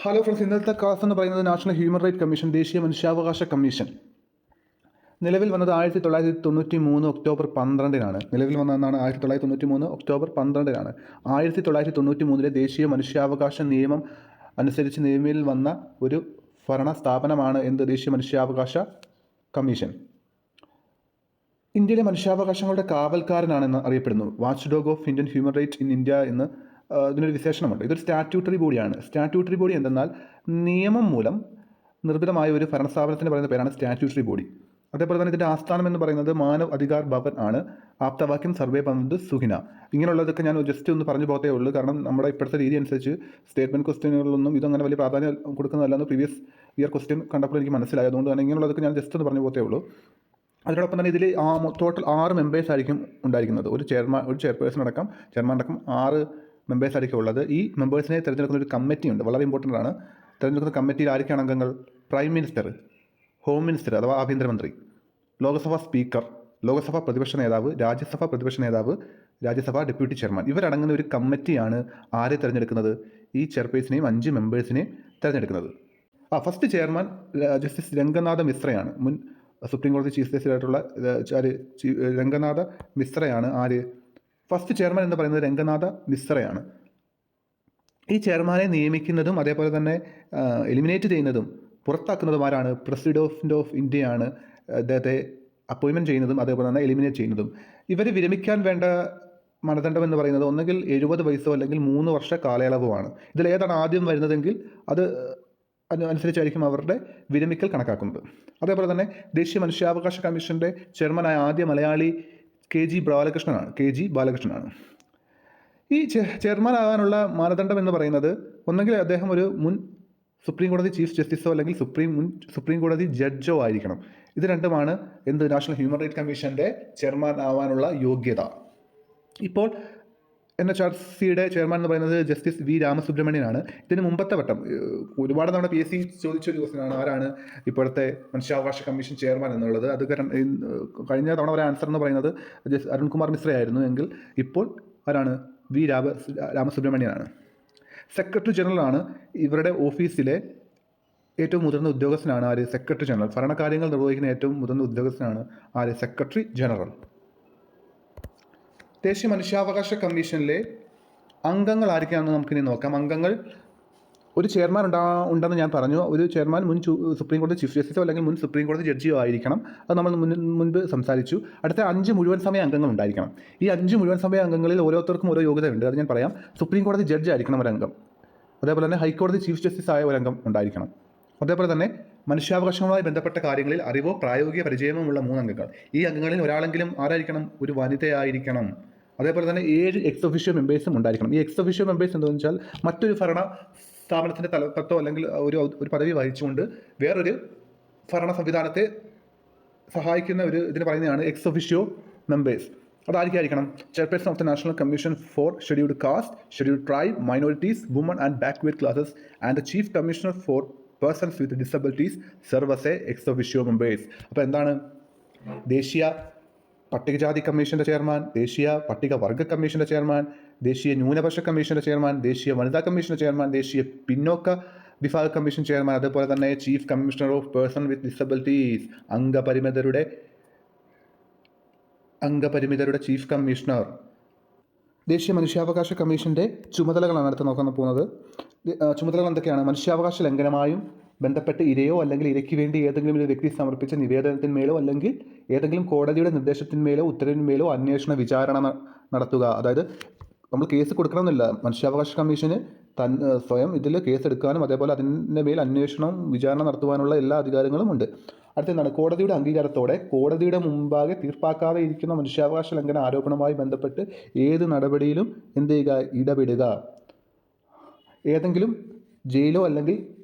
Hello friends, ഇന്നത്തെ class എന്ന് പറയുന്നത് നാഷണൽ ഹ്യൂമൻ റൈറ്റ് കമ്മീഷൻ, ദേശീയ മനുഷ്യാവകാശ കമ്മീഷൻ നിലവിൽ വന്നത് 1993 ഒക്ടോബർ 12-നാണ്. നിലവിൽ വന്നതെന്നാണ് 1993 ഒക്ടോബർ 12-നാണ്. 1993 ദേശീയ മനുഷ്യാവകാശ നിയമം അനുസരിച്ച് നിലവിൽ വന്ന ഒരു ഭരണ സ്ഥാപനമാണ് ദേശീയ മനുഷ്യാവകാശ കമ്മീഷൻ. ഇന്ത്യയിലെ മനുഷ്യാവകാശങ്ങളുടെ കാവൽക്കാരനാണെന്ന് അറിയപ്പെടുന്നു. Watch dog of Indian human rights in India എന്ന് ഇതിനൊരു വിശേഷണമുണ്ട്. ഇതൊരു സ്റ്റാറ്റ്യൂട്ടറി ബോഡിയാണ്. സ്റ്റാറ്റ്യൂട്ടറി ബോഡി എന്തെന്നാൽ നിയമം മൂലം നിർമ്മിതമായ ഒരു ഭരണസ്ഥാപനത്തിന് പറയുന്ന പേരാണ് സ്റ്റാറ്റ്യൂട്ടറി ബോഡി. അതേപോലെ തന്നെ ഇതിൻ്റെ ആസ്ഥാനം എന്ന് പറയുന്നത് മാനവ് അധികാർ ഭവൻ ആണ്. ആപ്തവാക്യം സർവേ പന്ത് സുഹിന. ഇങ്ങനെയുള്ളതൊക്കെ ഞാൻ ജസ്റ്റ് ഒന്ന് പറഞ്ഞു പോകത്തേ ഉള്ളൂ. കാരണം നമ്മുടെ ഇപ്പോഴത്തെ രീതി അനുസരിച്ച് സ്റ്റേറ്റ്മെൻറ്റ് ക്വസ്റ്റ്യനുകളിലൊന്നും ഇതങ്ങനെ വലിയ പ്രാധാന്യം കൊടുക്കുന്നതല്ലെന്ന് പ്രീവിയസ് ഇയർ ക്വസ്റ്റ്യൻ കണ്ടപ്പോൾ എനിക്ക് മനസ്സിലായി. അതുകൊണ്ട് തന്നെ ഇങ്ങനെയുള്ളതൊക്കെ ഞാൻ ജസ്റ്റ് ഒന്ന് പറഞ്ഞു പോകത്തേ ഉള്ളൂ. അതിനോടൊപ്പം തന്നെ ഇതിൽ ടോട്ടൽ 6 മെമ്പേഴ്സ് ആയിരിക്കും ഉണ്ടായിരിക്കുന്നത്. ഒരു ചെയർപേഴ്സൺ അടക്കം, ചെയർമാൻ അടക്കം 6 മെമ്പേഴ്സ് ആയിരിക്കും ഉള്ളത്. ഈ മെമ്പേഴ്സിനെ തിരഞ്ഞെടുക്കുന്ന ഒരു കമ്മിറ്റി ഉണ്ട്, വളരെ ഇമ്പോർട്ടൻ്റ് ആണ്. തിരഞ്ഞെടുക്കുന്ന കമ്മിറ്റിയിൽ ആരൊക്കെയാണ് അംഗങ്ങൾ? പ്രൈം മിനിസ്റ്റർ, ഹോം മിനിസ്റ്റർ അഥവാ ആഭ്യന്തരമന്ത്രി, ലോക്സഭാ സ്പീക്കർ, ലോക്സഭാ പ്രതിപക്ഷ നേതാവ്, രാജ്യസഭാ പ്രതിപക്ഷ നേതാവ്, രാജ്യസഭാ ഡെപ്യൂട്ടി ചെയർമാൻ. ഇവരടങ്ങുന്ന ഒരു കമ്മിറ്റിയാണ് ആരെ തിരഞ്ഞെടുക്കുന്നത്? ഈ ചെയർപേഴ്സിനെയും 5 മെമ്പേഴ്സിനെയും തിരഞ്ഞെടുക്കുന്നത്. ഫസ്റ്റ് ചെയർമാൻ ജസ്റ്റിസ് രംഗനാഥ മിശ്രയാണ്. മുൻ സുപ്രീം കോടതി ചീഫ് ജസ്റ്റിസ് ആയിട്ടുള്ള രംഗനാഥ മിശ്രയാണ് ഫസ്റ്റ് ചെയർമാൻ എന്ന് പറയുന്നത് രംഗനാഥ മിശ്രയാണ്. ഈ ചെയർമാനെ നിയമിക്കുന്നതും അതേപോലെ തന്നെ എലിമിനേറ്റ് ചെയ്യുന്നതും പുറത്താക്കുന്നതുമാരാണ് പ്രസിഡന്റ് ഓഫ് ഇന്ത്യയാണ് അദ്ദേഹത്തെ അപ്പോയിൻമെൻറ്റ് ചെയ്യുന്നതും അതേപോലെ തന്നെ എലിമിനേറ്റ് ചെയ്യുന്നതും. ഇവർ വിരമിക്കാൻ വേണ്ട മാനദണ്ഡം എന്ന് പറയുന്നത് ഒന്നുകിൽ 70 വയസ്സോ അല്ലെങ്കിൽ 3 വർഷ കാലയളവുമാണ്. ഇതിലേതാണ് ആദ്യം വരുന്നതെങ്കിൽ അത് അനുസരിച്ചായിരിക്കും അവരുടെ വിരമിക്കൽ കണക്കാക്കുന്നത്. അതേപോലെ തന്നെ ദേശീയ മനുഷ്യാവകാശ കമ്മീഷൻ്റെ ചെയർമാനായ ആദ്യ മലയാളി കെ ജി ബാലകൃഷ്ണനാണ്. ഈ ചെയർമാൻ ആകാനുള്ള മാനദണ്ഡം എന്ന് പറയുന്നത് ഒന്നെങ്കിൽ അദ്ദേഹം ഒരു മുൻ സുപ്രീം കോടതി ചീഫ് ജസ്റ്റിസോ അല്ലെങ്കിൽ സുപ്രീം കോടതി ജഡ്ജോ ആയിരിക്കണം. ഇത് രണ്ടുമാണ് നാഷണൽ ഹ്യൂമൻ റൈറ്റ് കമ്മീഷൻ്റെ ചെയർമാൻ ആവാനുള്ള യോഗ്യത. ഇപ്പോൾ NHRCയുടെ ചെയർമാൻ എന്ന് പറയുന്നത് ജസ്റ്റിസ് വി രാമസുബ്രഹ്മണ്യനാണ്. ഇതിന് മുമ്പത്തെ വട്ടം ഒരുപാട് തവണ PSC ചോദിച്ചൊരു ക്വസ്റ്റ്യനാണ്, ആരാണ് ഇപ്പോഴത്തെ മനുഷ്യാവകാശ കമ്മീഷൻ ചെയർമാൻ എന്നുള്ളത്. അത് കഴിഞ്ഞ തവണ ഒരു ആൻസർ എന്ന് പറയുന്നത് അരുൺകുമാർ മിശ്ര ആയിരുന്നു. എങ്കിൽ ഇപ്പോൾ ആരാണ്? വി രാമസുബ്രഹ്മണ്യനാണ്. സെക്രട്ടറി ജനറലാണ് ഇവരുടെ ഓഫീസിലെ ഏറ്റവും മുതിർന്ന ഉദ്യോഗസ്ഥനാണ് സെക്രട്ടറി ജനറൽ. ഭരണകാര്യങ്ങൾ നിർവഹിക്കുന്ന ഏറ്റവും മുതിർന്ന ഉദ്യോഗസ്ഥനാണ് സെക്രട്ടറി ജനറൽ. ദേശീയ മനുഷ്യാവകാശ കമ്മീഷനിലെ അംഗങ്ങൾ ആരൊക്കെയാണെന്ന് നമുക്കിനി നോക്കാം. അംഗങ്ങൾ, ഒരു ചെയർമാൻ ഉണ്ടെന്ന് ഞാൻ പറഞ്ഞു. ഒരു ചെയർമാൻ മുൻ സുപ്രീം കോടതി ചീഫ് ജസ്റ്റിസോ അല്ലെങ്കിൽ മുൻ സുപ്രീം കോടതി ജഡ്ജിയോ ആയിരിക്കണം. അത് നമ്മൾ മുൻപ് സംസാരിച്ചു. അടുത്ത 5 മുഴുവൻ സമയ അംഗങ്ങൾ ഉണ്ടായിരിക്കണം. ഈ 5 മുഴുവൻ സമയ അംഗങ്ങളിൽ ഓരോരുത്തർക്കും ഓരോ യോഗ്യതയുണ്ട്. അത് ഞാൻ പറയാം. സുപ്രീം കോടതി ജഡ്ജി ആയിരിക്കണം ഒരംഗം. അതേപോലെ തന്നെ ഹൈക്കോടതി ചീഫ് ജസ്റ്റിസ് ആയ ഒരംഗം ഉണ്ടായിരിക്കണം. അതേപോലെ തന്നെ മനുഷ്യാവകാശങ്ങളുമായി ബന്ധപ്പെട്ട കാര്യങ്ങളിൽ അറിവോ പ്രായോഗിക പരിചയമോ ഉള്ള 3 അംഗങ്ങൾ. ഈ അംഗങ്ങളിൽ ഒരാളെങ്കിലും ആരായിരിക്കണം? ഒരു വനിതയായിരിക്കണം. അതേപോലെ തന്നെ 7 എക്സ് ഒഫീഷ്യോ മെമ്പേഴ്സും ഉണ്ടായിരിക്കണം. ഈ എക്സ് ഒഫീഷ്യോ മെമ്പേഴ്സ് എന്താണെന്ന് വെച്ചാൽ മറ്റൊരു ഭരണ സ്ഥാപനത്തിൻ്റെ തലപ്പത്തോ അല്ലെങ്കിൽ ഒരു പദവി വഹിച്ചുകൊണ്ട് വേറൊരു ഭരണ സംവിധാനത്തെ സഹായിക്കുന്ന ഇതിന് പറയുന്നതാണ് എക്സ് ഒഫീഷ്യോ മെമ്പേഴ്സ്. അതായിരിക്കണം chairperson of the national commission for scheduled caste, scheduled tribe, minorities, women and backward classes and the chief commissioner for persons with disabilities serve as ex officio members. അപ്പോൾ എന്താണ്? ദേശീയ പട്ടികജാതി കമ്മീഷൻ്റെ chairman, ദേശീയ പട്ടികവർഗ കമ്മീഷൻ്റെ chairman, ദേശീയ ന്യൂനപക്ഷ കമ്മീഷൻ്റെ ചെയർമാൻ, ദേശീയ വനിതാ കമ്മീഷൻ്റെ ചെയർമാൻ, ദേശീയ പിന്നോക്ക വിഭാഗ കമ്മീഷൻ ചെയർമാൻ, അതുപോലെ തന്നെ chief commissioner of person with disabilities, അംഗപരിമിതരുടെ ചീഫ് കമ്മീഷണർ. ദേശീയ മനുഷ്യാവകാശ കമ്മീഷൻ്റെ ചുമതലകളാണ് അടുത്ത് നോക്കാൻ പോകുന്നത്. ചുമതലകൾ എന്തൊക്കെയാണ്? മനുഷ്യാവകാശ ലംഘനമായും ബന്ധപ്പെട്ട് ഇരയോ അല്ലെങ്കിൽ ഇരയ്ക്ക് വേണ്ടി ഏതെങ്കിലും ഒരു വ്യക്തി സമർപ്പിച്ച നിവേദനത്തിന്മേലോ അല്ലെങ്കിൽ ഏതെങ്കിലും കോടതിയുടെ നിർദ്ദേശത്തിന്മേലോ ഉത്തരവിന്മേലോ അന്വേഷണ വിചാരണ നടത്തുക. അതായത് നമ്മൾ കേസ് കൊടുക്കണമെന്നില്ല. മനുഷ്യാവകാശ കമ്മീഷന് സ്വയം ഇതിൽ കേസ് എടുക്കാനും അതേപോലെ അതിൻ്റെ മേൽ അന്വേഷണം വിചാരണ നടത്തുവാനുള്ള എല്ലാ അധികാരങ്ങളും ഉണ്ട്. അടുത്തെന്താണ്? കോടതിയുടെ അംഗീകാരത്തോടെ കോടതിയുടെ മുമ്പാകെ തീർപ്പാക്കാതെ ഇരിക്കുന്ന മനുഷ്യാവകാശ ലംഘന ആരോപണവുമായി ബന്ധപ്പെട്ട് ഏത് നടപടിയിലും ഇടപെടുക. ഏതെങ്കിലും ജയിലോ അല്ലെങ്കിൽ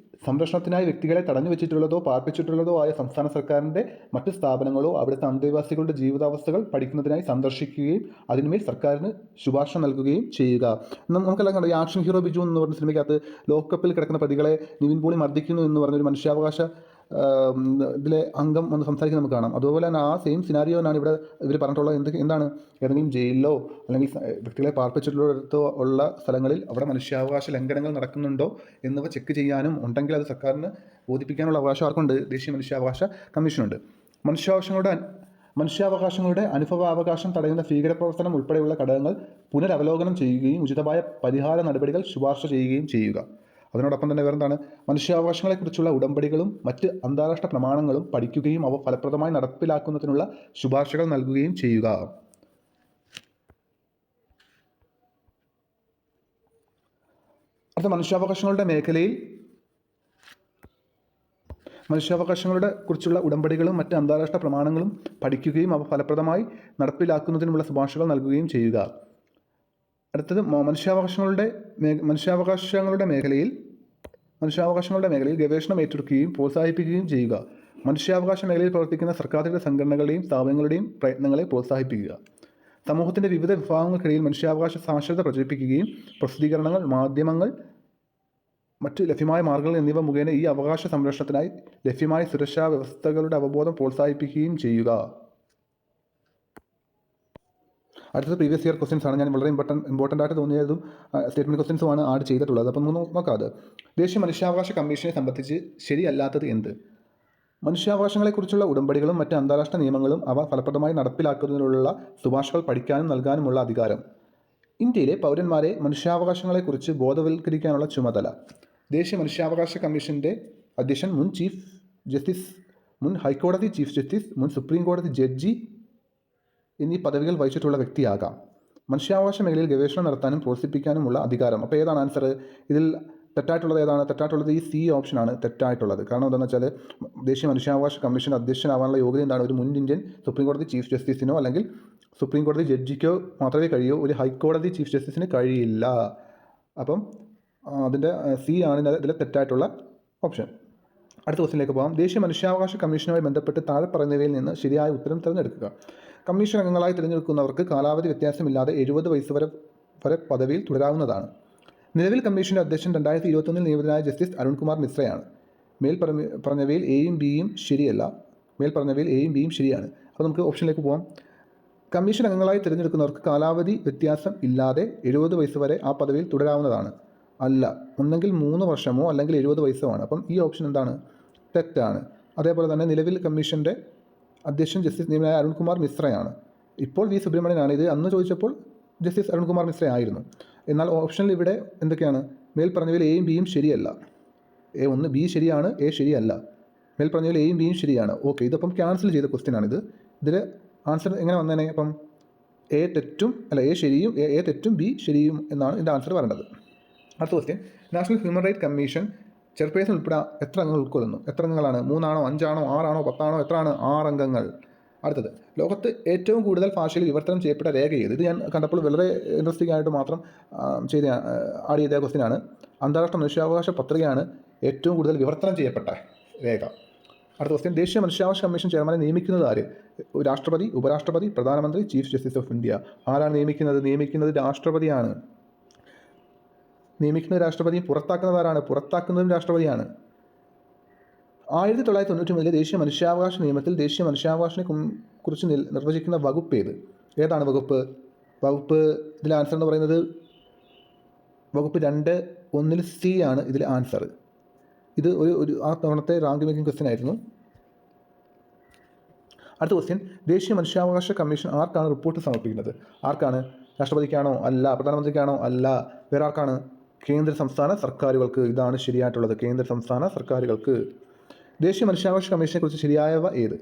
സംരക്ഷണത്തിനായി വ്യക്തികളെ തടഞ്ഞു വെച്ചിട്ടുള്ളതോ പാർപ്പിച്ചിട്ടുള്ളതോ ആയ സംസ്ഥാന സർക്കാരിൻ്റെ മറ്റ് സ്ഥാപനങ്ങളോ അവിടുത്തെ അന്തേവാസികളുടെ ജീവിതാവസ്ഥകൾ പഠിക്കുന്നതിനായി സന്ദർശിക്കുകയും അതിന്മേൽ സർക്കാരിന് ശുപാർശ നൽകുകയും ചെയ്യുക. നമുക്കെല്ലാം കണ്ടു, ഈ ആക്ഷൻ ഹീറോ ബിജു എന്ന് പറഞ്ഞ സിനിമയ്ക്കകത്ത് ലോക്കപ്പിൽ കിടക്കുന്ന പ്രതികളെ നിവിൻ പോളി മർദ്ദിക്കുന്നു എന്ന് പറഞ്ഞൊരു മനുഷ്യാവകാശ ഇതിലെ അംഗം ഒന്ന് സംസാരിക്കുന്നത് നമുക്ക് കാണാം. അതുപോലെ തന്നെ ആ സെയിം സിനാരിയോനാണ് ഇവിടെ ഇവർ പറഞ്ഞിട്ടുള്ളത്. എന്താണ് ഏതെങ്കിലും ജയിലിലോ അല്ലെങ്കിൽ വ്യക്തികളെ പാർപ്പിച്ചിട്ടുള്ളിടത്തോ ഉള്ള സ്ഥലങ്ങളിൽ അവിടെ മനുഷ്യാവകാശ ലംഘനങ്ങൾ നടക്കുന്നുണ്ടോ എന്നിവ ചെക്ക് ചെയ്യാനും ഉണ്ടെങ്കിൽ അത് സർക്കാരിന് ബോധിപ്പിക്കാനുള്ള അവകാശം ആർക്കുണ്ട്? ദേശീയ മനുഷ്യാവകാശ കമ്മീഷനുണ്ട്. മനുഷ്യാവകാശങ്ങളുടെ അനുഭവാവകാശം തടയുന്ന ഭീകരപ്രവർത്തനം ഉൾപ്പെടെയുള്ള ഘടകങ്ങൾ പുനരവലോകനം ചെയ്യുകയും ഉചിതമായ പരിഹാര നടപടികൾ ശുപാർശ ചെയ്യുകയും ചെയ്യുക. അതിനോടൊപ്പം തന്നെ വേറെന്താണ്? മനുഷ്യാവകാശങ്ങളെക്കുറിച്ചുള്ള ഉടമ്പടികളും മറ്റ് അന്താരാഷ്ട്ര പ്രമാണങ്ങളും പഠിക്കുകയും അവ ഫലപ്രദമായി നടപ്പിലാക്കുന്നതിനുള്ള ശുപാർശകൾ നൽകുകയും ചെയ്യുക. അടുത്ത മനുഷ്യാവകാശങ്ങളുടെ കുറിച്ചുള്ള ഉടമ്പടികളും മറ്റ് അന്താരാഷ്ട്ര പ്രമാണങ്ങളും പഠിക്കുകയും അവ ഫലപ്രദമായി നടപ്പിലാക്കുന്നതിനുള്ള ശുപാർശകൾ നൽകുകയും ചെയ്യുക. അടുത്തത് മനുഷ്യാവകാശങ്ങളുടെ മേഖലയിൽ ഗവേഷണം ഏറ്റെടുക്കുകയും പ്രോത്സാഹിപ്പിക്കുകയും ചെയ്യുക. മനുഷ്യാവകാശ മേഖലയിൽ പ്രവർത്തിക്കുന്ന സർക്കാരിൻ്റെ സംഘടനകളുടെയും സ്ഥാപനങ്ങളുടെയും പ്രയത്നങ്ങളെ പ്രോത്സാഹിപ്പിക്കുക. സമൂഹത്തിൻ്റെ വിവിധ വിഭാഗങ്ങൾക്കിടയിൽ മനുഷ്യാവകാശ സാക്ഷരത പ്രചരിപ്പിക്കുകയും പ്രസിദ്ധീകരണങ്ങൾ, മാധ്യമങ്ങൾ, മറ്റ് ലഭ്യമായ മാർഗങ്ങൾ എന്നിവ മുഖേന ഈ അവകാശ സംരക്ഷണത്തിനായി ലഭ്യമായ സുരക്ഷാ വ്യവസ്ഥകളുടെ അവബോധം പ്രോത്സാഹിപ്പിക്കുകയും ചെയ്യുക. അടുത്തത് പ്രീവിയസ് ഇയർ ക്വസ്റ്റ്യൻസ് ആണ്. ഞാൻ വളരെ ഇമ്പോർട്ടൻ്റ് ആയിട്ട് തോന്നിയതും സ്റ്റേറ്റ്മെൻറ്റ് ക്വസ്റ്റ്യൻസുമാണ് ആഡ് ചെയ്തിട്ടുള്ളത്. അപ്പം നോക്കാതെ ദേശീയ മനുഷ്യാവകാശ കമ്മീഷനെ സംബന്ധിച്ച് ശരിയല്ലാത്തത് എന്ത്? മനുഷ്യാവകാശങ്ങളെക്കുറിച്ചുള്ള ഉടമ്പടികളും മറ്റ് അന്താരാഷ്ട്ര നിയമങ്ങളും അവ ഫലപ്രദമായി നടപ്പിലാക്കുന്നതിനുള്ള ശുപാർശകൾ പഠിക്കാനും നൽകാനുമുള്ള അധികാരം. ഇന്ത്യയിലെ പൗരന്മാരെ മനുഷ്യാവകാശങ്ങളെക്കുറിച്ച് ബോധവൽക്കരിക്കാനുള്ള ചുമതല. ദേശീയ മനുഷ്യാവകാശ കമ്മീഷൻ്റെ അധ്യക്ഷൻ മുൻ ചീഫ് ജസ്റ്റിസ്, മുൻ ഹൈക്കോടതി ചീഫ് ജസ്റ്റിസ്, മുൻ സുപ്രീം കോടതി ജഡ്ജി എന്നീ പദവികൾ വഹിച്ചിട്ടുള്ള വ്യക്തിയാകാം. മനുഷ്യാവകാശ മേഖലയിൽ ഗവേഷണം നടത്താനും പ്രോത്സാഹിപ്പിക്കാനുമുള്ള അധികാരം. അപ്പോൾ ഏതാണ് ആൻസർ? ഇതിൽ തെറ്റായിട്ടുള്ളത് ഏതാണ്? തെറ്റായിട്ടുള്ളത് ഈ സി ഓപ്ഷനാണ് തെറ്റായിട്ടുള്ളത്. കാരണം എന്താണെന്ന് വെച്ചാൽ ദേശീയ മനുഷ്യാവകാശ കമ്മീഷൻ അധ്യക്ഷനാവാനുള്ള യോഗ്യത എന്താണ്? ഒരു മുൻ ഇന്ത്യൻ സുപ്രീം കോടതി ചീഫ് ജസ്റ്റിസിനോ അല്ലെങ്കിൽ സുപ്രീം കോടതി ജഡ്ജിക്കോ മാത്രമേ കഴിയൂ. ഒരു ഹൈക്കോടതി ചീഫ് ജസ്റ്റിസിന് കഴിയില്ല. അപ്പം അതിൻ്റെ സി ആണ് ഇതിലെ തെറ്റായിട്ടുള്ള ഓപ്ഷൻ. അടുത്ത ക്വസ്റ്റ്യനിലേക്ക് പോകാം. ദേശീയ മനുഷ്യാവകാശ കമ്മീഷനുമായി ബന്ധപ്പെട്ട് താഴെ പറയുന്നവയിൽ നിന്ന് ശരിയായ ഉത്തരം തിരഞ്ഞെടുക്കുക. കമ്മീഷൻ അംഗങ്ങളായി തിരഞ്ഞെടുക്കുന്നവർക്ക് കാലാവധി വ്യത്യാസമില്ലാതെ 70 വയസ്സ് വരെ പദവിയിൽ തുടരാവുന്നതാണ്. നിലവിൽ കമ്മീഷൻ്റെ അധ്യക്ഷൻ 2021 നിയമിതനായ ജസ്റ്റിസ് അരുൺകുമാർ മിശ്രയാണ്. പറഞ്ഞവയിൽ എയും ബിയും ശരിയല്ല. ശരിയാണ്. അപ്പോൾ നമുക്ക് ഓപ്ഷനിലേക്ക് പോകാം. കമ്മീഷൻ അംഗങ്ങളായി തിരഞ്ഞെടുക്കുന്നവർക്ക് കാലാവധി വ്യത്യാസം ഇല്ലാതെ 70 വയസ്സ് വരെ ആ പദവിയിൽ തുടരാവുന്നതാണ്. അല്ല, ഒന്നെങ്കിൽ 3 വർഷമോ അല്ലെങ്കിൽ 70 വയസ്സോ ആണ്. അപ്പം ഈ ഓപ്ഷൻ എന്താണ്? തെറ്റാണ്. അതേപോലെ തന്നെ നിലവിൽ കമ്മീഷൻ്റെ അധ്യക്ഷൻ ജസ്റ്റിസ് നിയമിതനായ അരുൺകുമാർ മിശ്രയാണ്. ഇപ്പോൾ വി സുബ്രഹ്മണ്യനാണ്. ഇത് അന്ന് ചോദിച്ചപ്പോൾ ജസ്റ്റിസ് അരുൺകുമാർ മിശ്ര ആയിരുന്നു. എന്നാൽ ഓപ്ഷനിൽ ഇവിടെ എന്തൊക്കെയാണ്? മേൽപ്പറഞ്ഞവയിൽ എയും ബിയും ശരിയല്ല. A1 ബി ശരിയാണ്, എ ശരിയല്ല. മേൽപ്പറഞ്ഞവയിൽ എയും ബിയും ശരിയാണ്. ഓക്കെ, ഇതിപ്പം ക്യാൻസൽ ചെയ്ത ക്വസ്റ്റ്യൻ ആണിത്. ഇതിൽ ആൻസർ എങ്ങനെ വന്നേനെ? അപ്പം എ ശരിയും എ തെറ്റും ബി ശരിയും എന്നാണ് ഇതിൻ്റെ ആൻസർ പറയേണ്ടത്. അടുത്ത question. National human right commission chairperson ഉൾപ്പെടെ എത്ര അംഗങ്ങൾ ഉൾക്കൊള്ളുന്നു? എത്ര അംഗങ്ങളാണ്? 3 ആണോ 5 ആണോ 6 ആണോ 10 ആണോ? എത്രയാണ്? 6 അംഗങ്ങൾ. അടുത്തത്, ലോകത്ത് ഏറ്റവും കൂടുതൽ ഭാഷയിൽ വിവർത്തനം ചെയ്യപ്പെട്ട രേഖ ഏത്? ഇത് ഞാൻ കണ്ടപ്പോൾ വളരെ ഇൻട്രസ്റ്റിംഗ് ആയിട്ട് മാത്രം ആഡ് ചെയ്ത ക്വസ്റ്റ്യൻ ആണ്. അന്താരാഷ്ട്ര മനുഷ്യാവകാശ പത്രികയാണ് ഏറ്റവും കൂടുതൽ വിവർത്തനം ചെയ്യപ്പെട്ട രേഖ. അടുത്ത ക്വസ്റ്റ്യൻ. ദേശീയ മനുഷ്യാവകാശ കമ്മീഷൻ ചെയർമാനെ നിയമിക്കുന്നത് ആര്? രാഷ്ട്രപതി, ഉപരാഷ്ട്രപതി, പ്രധാനമന്ത്രി, ചീഫ് ജസ്റ്റിസ് ഓഫ് ഇന്ത്യ. ആരാണ് നിയമിക്കുന്നത്? രാഷ്ട്രപതിയാണ്. രാഷ്ട്രപതിയും പുറത്താക്കുന്നത് ആരാണ്? പുറത്താക്കുന്നതും രാഷ്ട്രപതിയാണ്. 1993 ദേശീയ മനുഷ്യാവകാശ നിയമത്തിൽ ദേശീയ മനുഷ്യാവകാശത്തെ കുറിച്ച് നിർവചിക്കുന്ന വകുപ്പ് ഏത്? ഏതാണ് വകുപ്പ്? ഇതിലെ ആൻസർ എന്ന് പറയുന്നത് വകുപ്പ് 2(1) സി ആണ് ഇതിലെ ആൻസർ. ഇത് ഒരു ആ തവണത്തെ റാങ്ക് മേക്കിംഗ് ക്വസ്റ്റ്യൻ ആയിരുന്നു. അടുത്ത ക്വസ്റ്റ്യൻ. ദേശീയ മനുഷ്യാവകാശ കമ്മീഷൻ ആർക്കാണ് റിപ്പോർട്ട് സമർപ്പിക്കുന്നത്? ആർക്കാണ്? രാഷ്ട്രപതിക്കാണോ? അല്ല. പ്രധാനമന്ത്രിക്കാണോ? അല്ല. വേറെ ആർക്കാണ്? കേന്ദ്ര സംസ്ഥാന സർക്കാരുകൾക്ക്. ഇതാണ് ശരിയായിട്ടുള്ളത്. കേന്ദ്ര സംസ്ഥാന സർക്കാരുകൾക്ക്. ദേശീയ മനുഷ്യാവകാശ കമ്മീഷനെ കുറിച്ച് ശരിയായവ ഏത്?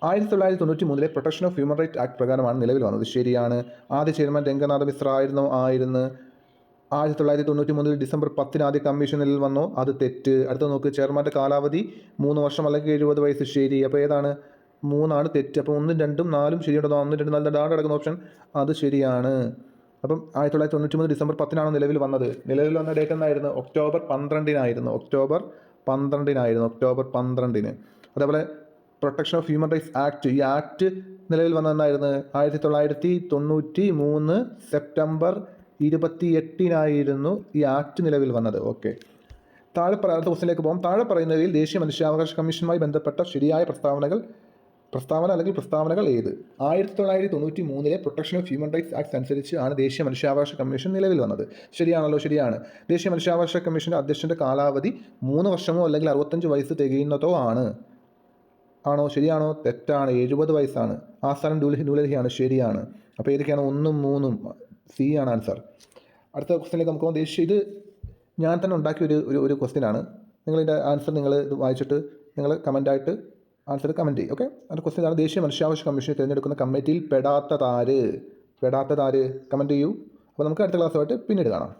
1993 protection of human right act പ്രകാരമാണ് നിലവിൽ വന്നത്. ശരിയാണ്. ആദ്യ ചെയർമാൻ രംഗനാഥ മിശ്ര ആയിരുന്നു. 1993 ഡിസംബർ 10 ആദ്യ കമ്മീഷൻ നിലവിൽ വന്നു. അത് തെറ്റ്. അടുത്ത നോക്ക്. ചെയർമാൻ്റെ കാലാവധി 3 വർഷം അല്ലെങ്കിൽ 70 വയസ്സ്. ശരി. അപ്പോൾ ഏതാണ്? 3 ആണ് തെറ്റ്. അപ്പോൾ 1, 2, 4 ശരിയുണ്ടോ? 1, 2, 4 ഡാഡ് കിടക്കുന്ന ഓപ്ഷൻ അത് ശരിയാണ്. അപ്പം 1993 ഡിസംബർ 10 നിലവിൽ വന്നത്. നിലവിൽ വന്ന ഡേറ്റ് എന്നായിരുന്നു? ഒക്ടോബർ 12. അതേപോലെ protection of human rights act, ഈ ആക്ട് നിലവിൽ വന്നതെന്നായിരുന്നു? 1993 സെപ്റ്റംബർ 28 ഈ ആക്ട് നിലവിൽ വന്നത്. ഓക്കെ. അടുത്ത ക്വസ്റ്റിലേക്ക് പോകാം. താഴെ പറയുന്നവയിൽ ദേശീയ മനുഷ്യാവകാശ കമ്മീഷനുമായി ബന്ധപ്പെട്ട ശരിയായ പ്രസ്താവനകൾ ഏത്? 1993 protection of human rights act അനുസരിച്ച് ആണ് ദേശീയ മനുഷ്യാവകാശ കമ്മീഷൻ നിലവിൽ വന്നത്. ശരിയാണല്ലോ? ശരിയാണ്. ദേശീയ മനുഷ്യാവകാശ കമ്മീഷൻ്റെ അധ്യക്ഷൻ്റെ കാലാവധി 3 വർഷമോ അല്ലെങ്കിൽ 65 വയസ്സ് തികയുന്നതോ ആണ്. ആണോ? ശരിയാണോ? തെറ്റാണ്. 70 വയസ്സാണ്. ആസ്ഥാനം ന്യൂഡൽഹിയാണ്. ശരിയാണ്. അപ്പോൾ ഏതൊക്കെയാണ്? 1ഉം 3ഉം. സി ആണ് ആൻസർ. അടുത്ത ക്വസ്റ്റിനിലേക്ക് നമുക്ക് പോകാം. ഇത് ഞാൻ തന്നെ ഉണ്ടാക്കിയ ഒരു ക്വസ്റ്റ്യനാണ്. നിങ്ങളിതിൻ്റെ ആൻസർ ഇത് വായിച്ചിട്ട് നിങ്ങൾ കമൻറ്റായിട്ട് ആൻസർ കമൻറ്റ് ചെയ്യും. ഓക്കെ. അതിൻ്റെ ക്വസ്റ്റ്യൻ ആണ്: ദേശീയ മനുഷ്യാവകാശ കമ്മീഷനെ തിരഞ്ഞെടുക്കുന്ന കമ്മിറ്റിയിൽ പെടാത്തതാര്? കമൻറ്റ് ചെയ്യൂ. അപ്പോൾ നമുക്ക് അടുത്ത ക്ലാസ്സുമായിട്ട് പിന്നീട് കാണാം.